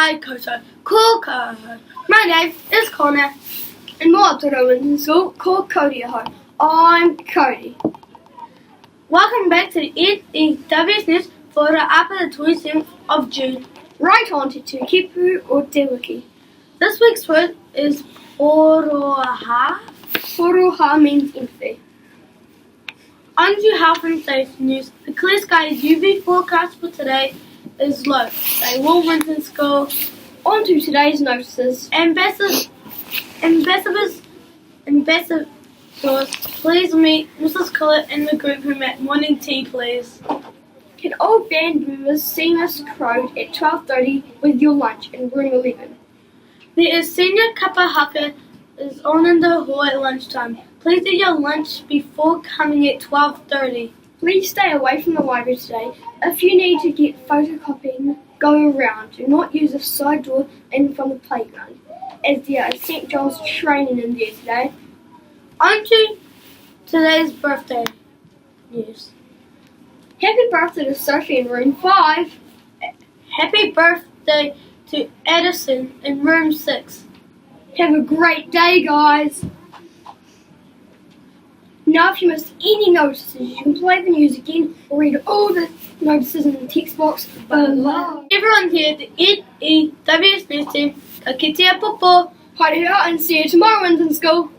kai koutou, koutou. My name is Connor. And more to the Winton School called Cody ahau. I'm Cody. Welcome back to the N.E.W.S for the raapa the 27th of June. Right on to kipu or te wiki. This week's word is Pūaroha. Pūaroha means empty. On to health and safety news. The clear skies UV forecast for today is low. They will Winton School. On to today's notices. Ambassadors, please meet Mrs Collett and the group room at morning tea, please. Can all band members see Miss Croad at 12:30 with your lunch in room 11? There is senior kapa haka is on in the hall at lunchtime. Please eat your lunch before coming at 12:30. Please stay away from the library today. If you need to get photocopying, go around. Do not use the side door in from the playground, as there is St John's training in there today. On to today's birthday news. Happy birthday to Sophie in room 5. Happy birthday to Edison in room 6. Have a great day, guys. Now, if you missed any notices, you can play the news again or read all the notices in the text box below. Everyone here at the N.E.W.S team, ka kitea popo. Haere and see you tomorrow, Winton School.